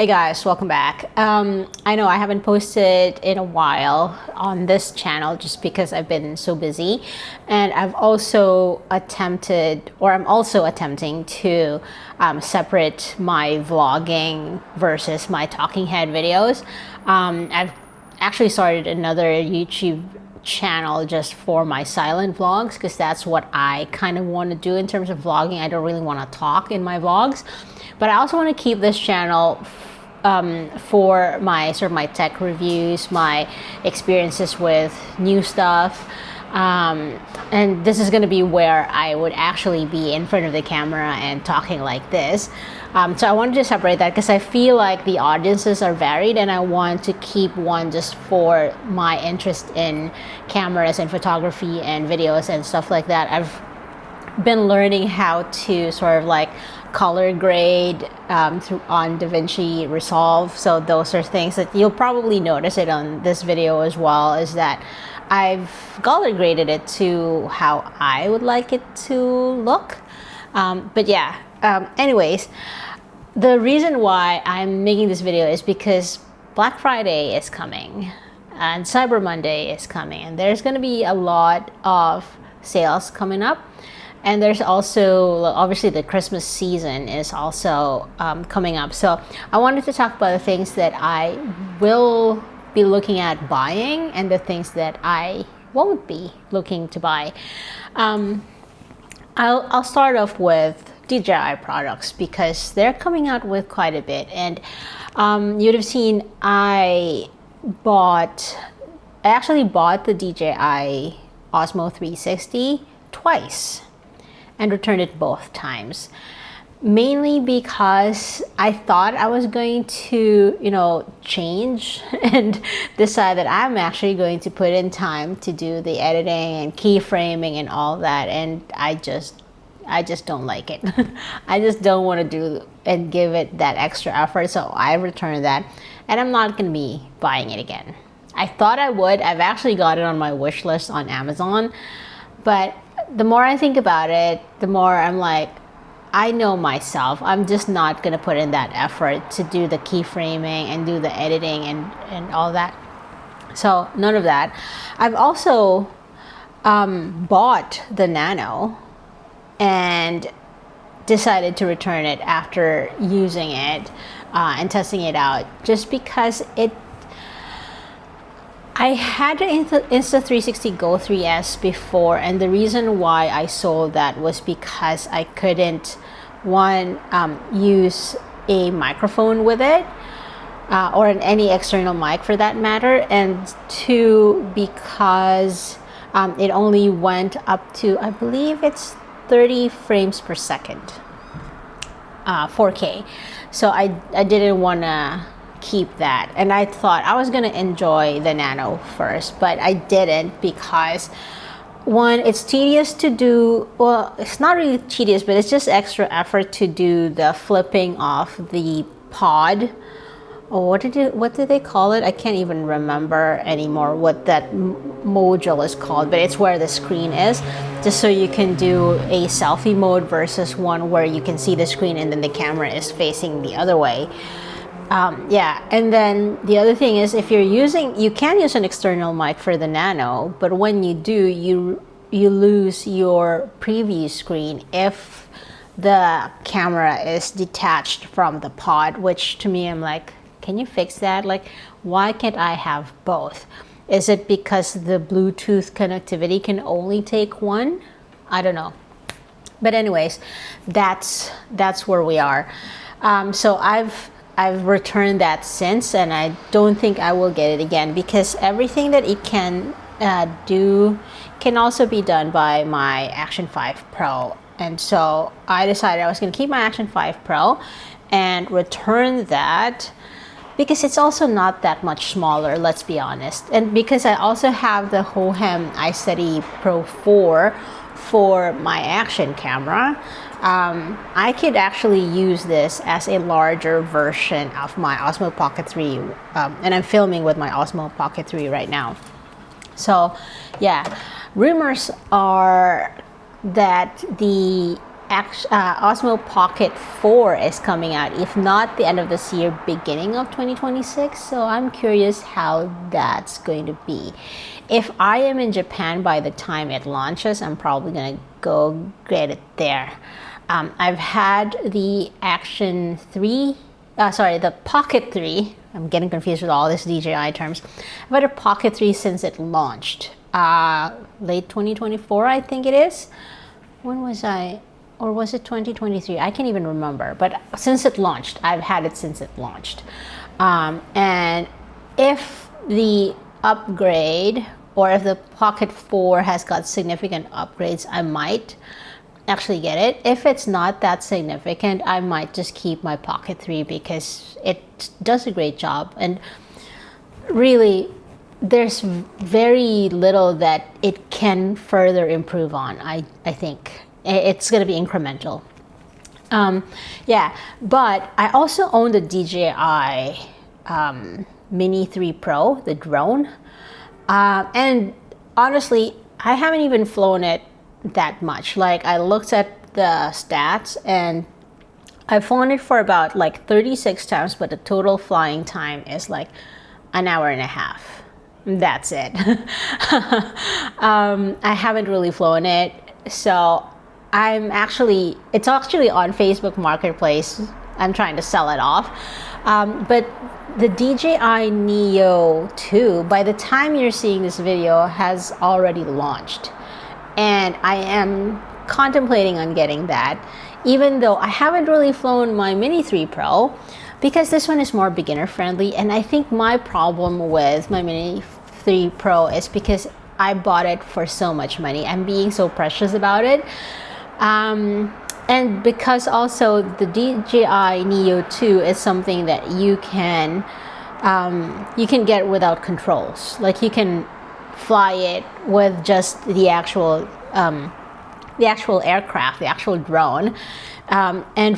Hey guys, welcome back. I know I haven't posted in a while on this channel just because I've been so busy, and I've also attempted, or I'm also attempting to separate my vlogging versus my talking head videos. I've actually started another YouTube channel just for my silent vlogs because that's what I kind of want to do in terms of vlogging. I don't really want to talk in my vlogs, but I also want to keep this channel for my my tech reviews, my experiences with new stuff, and this is going to be where I would actually be in front of the camera and talking like this. So I wanted to separate that because I feel like the audiences are varied, and I want to keep one just for my interest in cameras and photography and videos and stuff like that. I've been learning how to sort of like color grade on DaVinci Resolve. So those are things that you'll probably notice it on this video as well, is that I've color graded it to how I would like it to look. But yeah, anyways, the reason why I'm making this video is because Black Friday is coming and Cyber Monday is coming, and there's going to be a lot of sales coming up. And there's also, obviously, the Christmas season is also coming up. So I wanted to talk about the things that I will be looking at buying and the things that I won't be looking to buy. I'll start off with DJI products because they're coming out with quite a bit. And you'd have seen I actually bought the DJI Osmo 360 twice and returned it both times, mainly because I thought I was going to, change and decide that I'm actually going to put in time to do the editing and keyframing and all that, and I just don't like it. I just don't want to do and give it that extra effort, so I returned that, and I'm not going to be buying it again. I thought I would. I've actually got it on my wish list on Amazon, but the more I think about it, the more I'm like, I know myself. I'm just not going to put in that effort to do the keyframing and do the editing and all that. So none of that. I've also bought the Nano and decided to return it after using it and testing it out, just because I had an Insta360 Go 3S before, and the reason why I sold that was because I couldn't, use a microphone with it, or any external mic for that matter, and two, because it only went up to, I believe it's 30 frames per second, 4K. So I didn't want to keep that, and I thought I was going to enjoy the Nano first, but I didn't, because one, it's tedious to do. Well, it's not really tedious, but it's just extra effort to do the flipping off the pod. What did they call it? I can't even remember anymore what that module is called, but it's where the screen is, just so you can do a selfie mode versus one where you can see the screen and then the camera is facing the other way. And then the other thing is, if you can use an external mic for the Nano, but when you do, you lose your preview screen if the camera is detached from the pod, which to me, I'm like, can you fix that? Like, why can't I have both? Is it because the Bluetooth connectivity can only take one? I don't know. But anyways, that's where we are. So I've returned that since, and I don't think I will get it again, because everything that it can do can also be done by my Action 5 Pro. And so I decided I was going to keep my Action 5 Pro and return that, because it's also not that much smaller, let's be honest. And because I also have the Hohem iSteady Pro 4 for my action camera, I could actually use this as a larger version of my Osmo Pocket 3, and I'm filming with my Osmo Pocket 3 right now. So yeah, rumors are that the Osmo Pocket 4 is coming out, if not the end of this year, beginning of 2026. So I'm curious how that's going to be. If I am in Japan by the time it launches, I'm probably going to go get it there. I've had the Action 3, the Pocket 3. I'm getting confused with all these DJI terms. I've had a Pocket 3 since it launched. Late 2024, I think it is. When was I? Or was it 2023? I can't even remember. But since it launched, I've had it since it launched. And if the upgrade, or if the Pocket 4 has got significant upgrades, I might actually get it. If it's not that significant, I might just keep my Pocket 3 because it does a great job. And really, there's very little that it can further improve on. I think it's going to be incremental. But I also own the DJI Mini 3 Pro, the drone. And honestly, I haven't even flown it that much. Like, I looked at the stats and I've flown it for about like 36 times, but the total flying time is like an hour and a half. That's it. I haven't really flown it. So it's actually on Facebook Marketplace. I'm trying to sell it off. But the DJI Neo 2, by the time you're seeing this video, has already launched. And I am contemplating on getting that, even though I haven't really flown my Mini 3 Pro, because this one is more beginner friendly. And I think my problem with my Mini 3 Pro is because I bought it for so much money. I'm being so precious about it. And because also the DJI Neo 2 is something that you can get without controls. Like, you can fly it with just the actual aircraft, the actual drone. And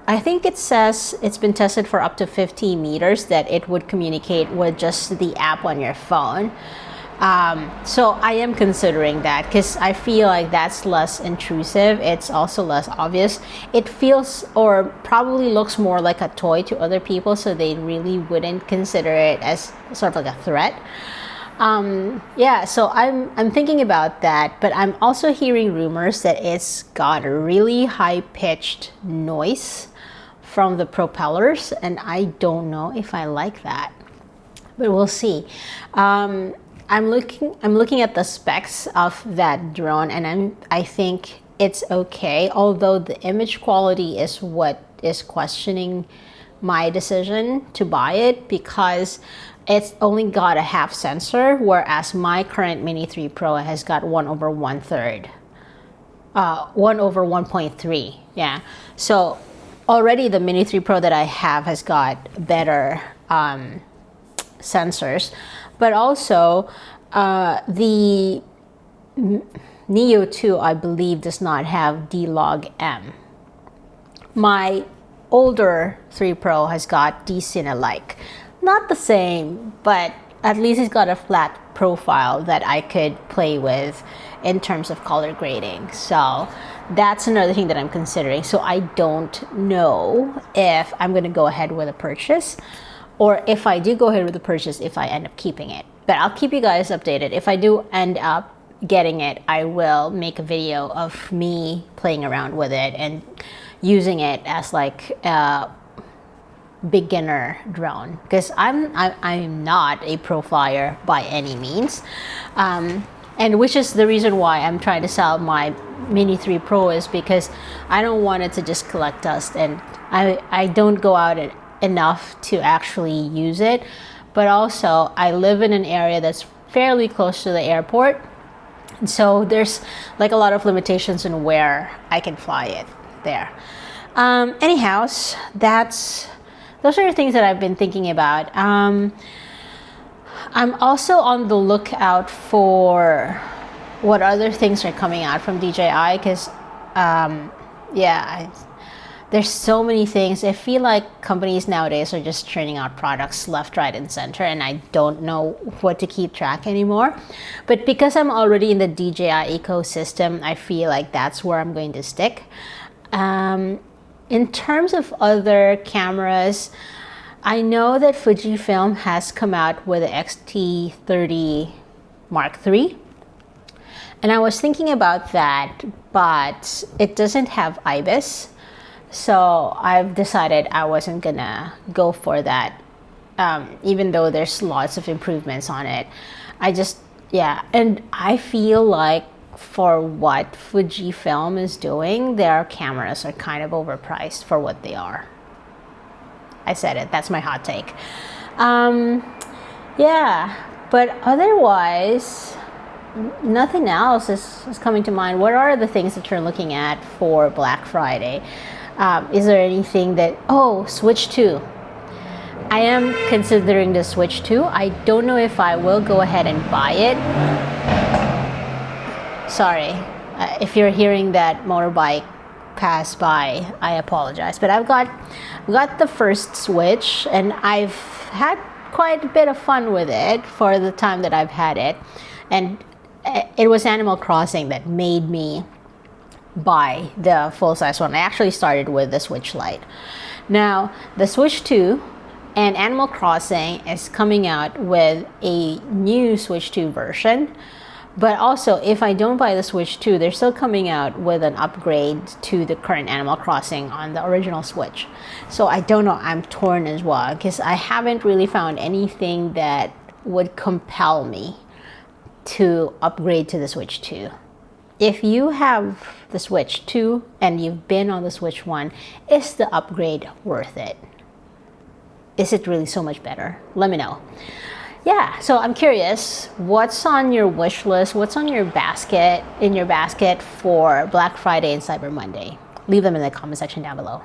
I think it says it's been tested for up to 50 meters that it would communicate with just the app on your phone. So I am considering that because I feel like that's less intrusive. It's also less obvious. It feels, or probably looks, more like a toy to other people, so they really wouldn't consider it as sort of like a threat. So I'm thinking about that, but I'm also hearing rumors that it's got a really high-pitched noise from the propellers, and I don't know if I like that, but we'll see. I'm looking at the specs of that drone, and I think it's okay, although the image quality is what is questioning my decision to buy it, because it's only got a half sensor, whereas my current Mini 3 Pro has got 1/1/3. 1/1.3. Yeah. So already the Mini 3 Pro that I have has got better sensors, but also the Neo 2, I believe, does not have D-Log-M. My older 3 Pro has got D-Cine-like. Not the same, but at least it's got a flat profile that I could play with in terms of color grading. So that's another thing that I'm considering. So I don't know if I'm going to go ahead with a purchase, or if I do go ahead with the purchase, if I end up keeping it. But I'll keep you guys updated. If I do end up getting it, I will make a video of me playing around with it and using it as like a beginner drone, because I'm not a pro flyer by any means, and which is the reason why I'm trying to sell my Mini 3 Pro, is because I don't want it to just collect dust, and I don't go out enough to actually use it. But also I live in an area that's fairly close to the airport, and so there's like a lot of limitations in where I can fly it there. Anyhow, those are the things that I've been thinking about. I'm also on the lookout for what other things are coming out from DJI, because there's so many things. I feel like companies nowadays are just churning out products left, right, and center, and I don't know what to keep track anymore. But because I'm already in the DJI ecosystem, I feel like that's where I'm going to stick. In terms of other cameras, I know that Fujifilm has come out with the X-T30 Mark III. And I was thinking about that, but it doesn't have IBIS. So I've decided I wasn't gonna go for that, even though there's lots of improvements on it. And I feel like for what Fujifilm is doing, their cameras are kind of overpriced for what they are. I said it, that's my hot take. But otherwise, nothing else is coming to mind. What are the things that you're looking at for Black Friday? Is there anything that, Switch 2. I am considering the Switch 2. I don't know if I will go ahead and buy it. Sorry, if you're hearing that motorbike pass by, I apologize. But I've got the first Switch, and I've had quite a bit of fun with it for the time that I've had it. And it was Animal Crossing that made me buy the full-size one. I actually started with the Switch Lite. Now, the Switch 2 and Animal Crossing is coming out with a new Switch 2 version. But also, if I don't buy the Switch 2, they're still coming out with an upgrade to the current Animal Crossing on the original Switch. So I don't know, I'm torn as well, because I haven't really found anything that would compel me to upgrade to the Switch 2. If you have the Switch 2 and you've been on the Switch 1, is the upgrade worth it? Is it really so much better? Let me know. Yeah, so I'm curious, what's on your wish list? What's on your basket, for Black Friday and Cyber Monday? Leave them in the comment section down below.